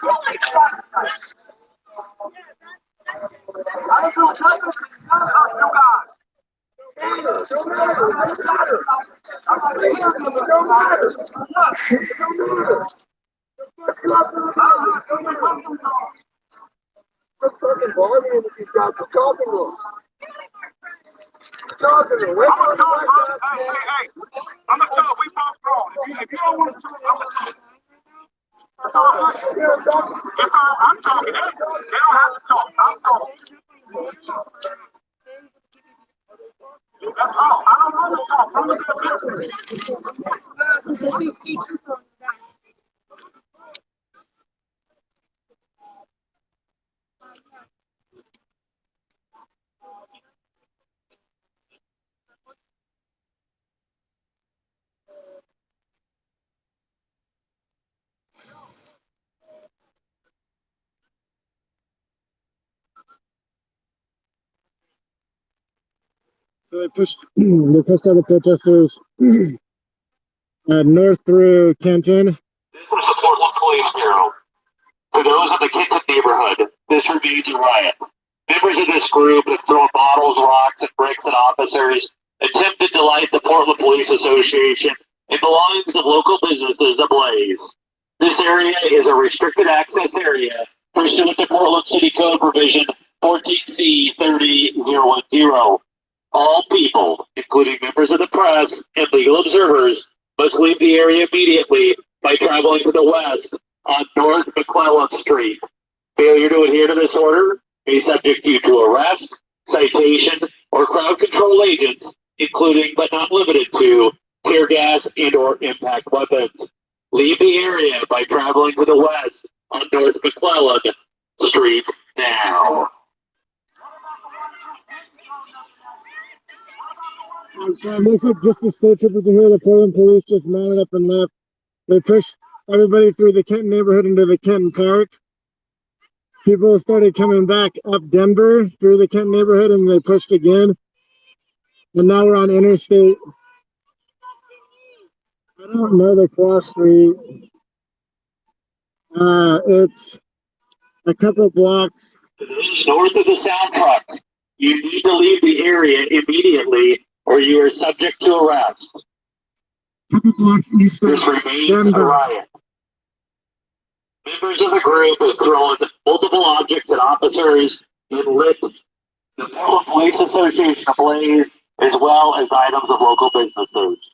I do nothing to none of you guys. Fucking bargaining with these guys. We're talking to them. Talking to them. Wait for us to hey. I'm gonna talk. We both grown. If you don't want to talk, I'm gonna talk. That's all good. It's all. I'm talking. They don't have to talk. I'm talking. That's all. I don't want to talk. I'm gonna do business. So they pushed all the protesters north through Kenton. This is the Portland Police Bureau. For those in the Kenton neighborhood, this remains a riot. Members of this group have thrown bottles, rocks, and bricks at officers, attempted to light the Portland Police Association and belongings of local businesses ablaze. This area is a restricted access area pursuant to Portland City Code Provision 14C 30010. All people, including members of the press and legal observers, must leave the area immediately by traveling to the west on North McClellan Street. Failure to adhere to this order may subject you to arrest, citation, or crowd control agents, including but not limited to tear gas and/or impact weapons. Leave the area by traveling to the west on North McClellan Street now. So it looks like just the state troopers are here. The Portland police just mounted up and left. They pushed everybody through the Kenton neighborhood into the Kenton Park. People started coming back up Denver through the Kenton neighborhood, and they pushed again. And now we're on interstate. I don't know the cross street. It's a couple blocks north of the sound truck. You need to leave the area immediately, or you are subject to arrest. Couple blocks east of This remains Denver. a riot. Members of the group have thrown multiple objects at officers and lit the Portland Police Association ablaze, as well as items of local businesses.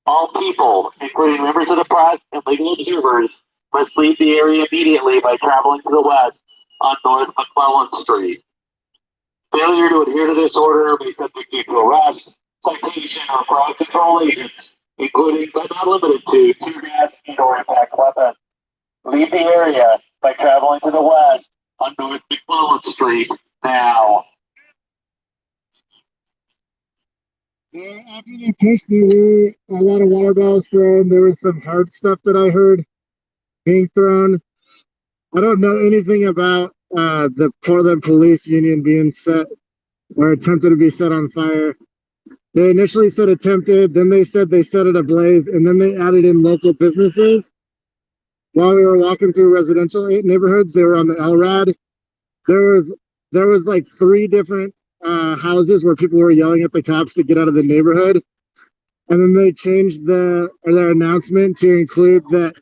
All people, including members of the press and legal observers, must leave the area immediately by traveling to the west on North McClellan Street. Failure to adhere to this order may subject you to arrest, citation, or crowd control agents, including but not limited to tear gas and/or impact weapons. Leave the area by traveling to the west on North McClellan Street now. After they pushed, there were a lot of water bottles thrown. There was some hard stuff that I heard being thrown. I don't know anything about the Portland Police Union being set or attempted to be set on fire. They initially said attempted, then they said they set it ablaze, and then they added in local businesses. While we were walking through residential neighborhoods, they were on the LRAD. There was like 3 different houses where people were yelling at the cops to get out of the neighborhood. And then they changed their announcement to include that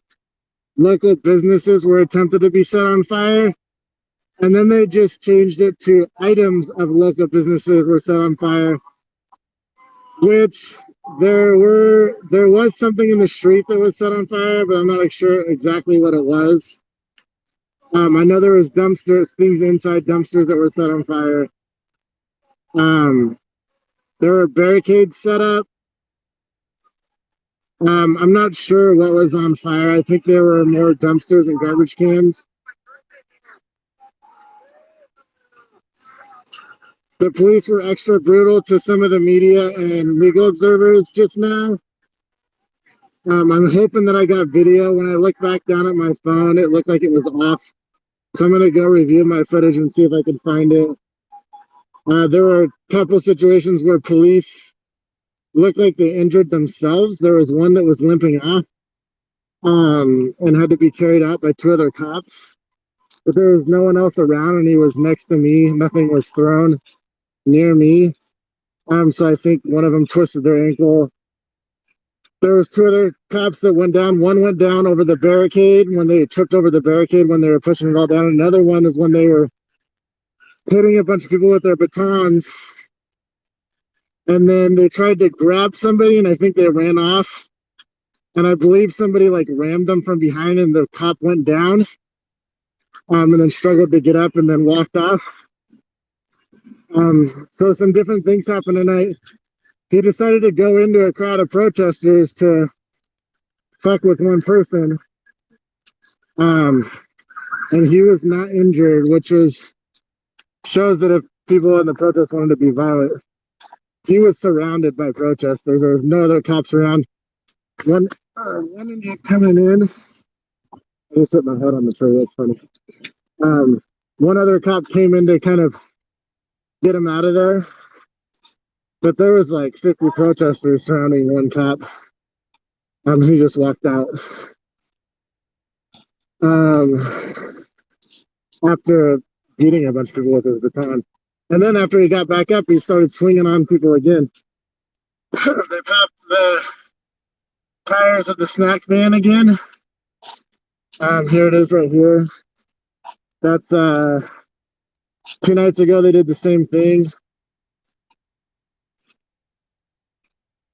local businesses were attempted to be set on fire. And then they just changed it to items of local businesses were set on fire, which there was something in the street that was set on fire, but I'm not sure exactly what it was. I know there was things inside dumpsters that were set on fire. There were barricades set up. I'm not sure what was on fire. I think there were more dumpsters and garbage cans. The police were extra brutal to some of the media and legal observers just now. I'm hoping that I got video. When I looked back down at my phone, it looked like it was off. So I'm going to go review my footage and see if I can find it. There were a couple situations where police looked like they injured themselves. There was one that was limping off. and had to be carried out by two other cops. But there was no one else around, and he was next to me. Nothing was thrown near me. So I think one of them twisted their ankle. There was two other cops that went down. One went down over the barricade when they tripped over the barricade when they were pushing it all down. Another one is when they were hitting a bunch of people with their batons. And then they tried to grab somebody, and I think they ran off. And I believe somebody like rammed them from behind, and the cop went down, and then struggled to get up and then walked off. So some different things happened tonight. He decided to go into a crowd of protesters to fuck with one person. And he was not injured, which shows that if people in the protest wanted to be violent, he was surrounded by protesters. There was no other cops around. One ended up coming in. I just hit my head on the tree. That's funny. One other cop came in to kind of get him out of there, but there was like 50 protesters surrounding one cop. He just walked out. After beating a bunch of people with his baton. And then after he got back up, he started swinging on people again. They popped the tires of the snack van again. Here it is right here. That's 2 nights ago they did the same thing.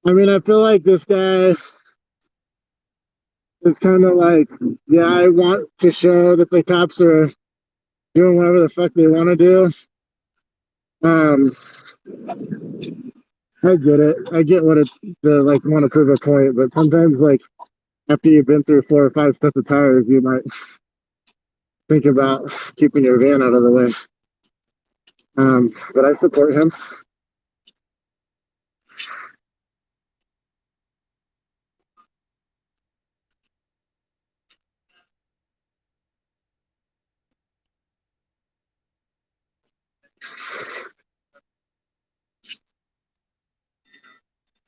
I mean, I feel like this guy is kind of like, yeah, I want to show that the cops are doing whatever the fuck they want to do. I get it. I get what it's to like want to prove a point, but sometimes like after you've been through 4 or 5 sets of tires, you might think about keeping your van out of the way. But I support him.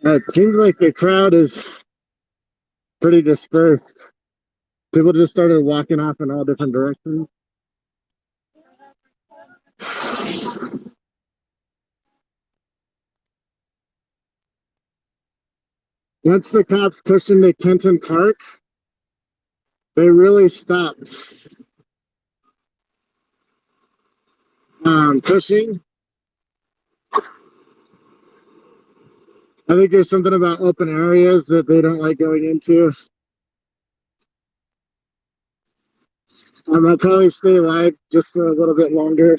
It seems like the crowd is pretty dispersed. People just started walking off in all different directions. Once the cops pushed into Kenton Park, they really stopped pushing. I think there's something about open areas that they don't like going into. I'll probably stay live just for a little bit longer.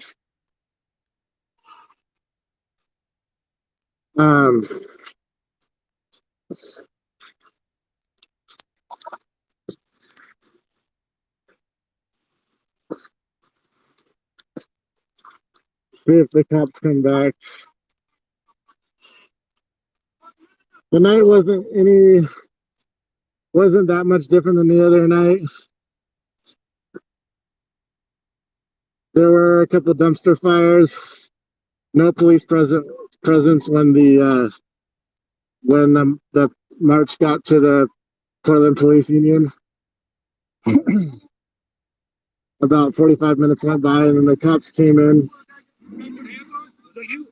See if the cops come back. The night wasn't that much different than the other night. There were a couple dumpster fires. No police presence when the march got to the Portland Police Union. About 45 minutes went by, and then the cops came in. Is that you?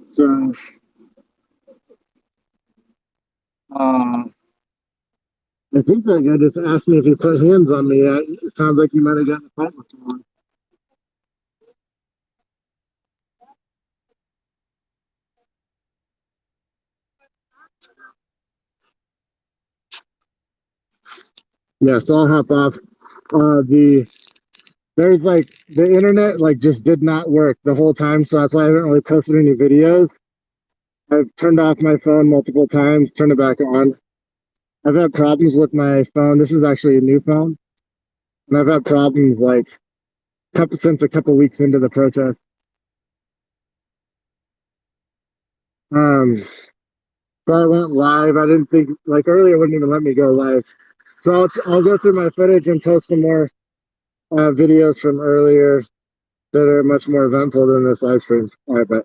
So I think that guy just asked me if he put hands on me. It sounds like you might have gotten a fight with someone. Yeah, so I'll hop off. There's like the internet like just did not work the whole time, so that's why I haven't really posted any videos. I've turned off my phone multiple times, turned it back on. I've had problems with my phone. This is actually a new phone, and I've had problems like since a couple weeks into the protest. So I went live. I didn't think like earlier wouldn't even let me go live. So I'll go through my footage and post some more videos from earlier. that are much more eventful than this live stream. All right, bet.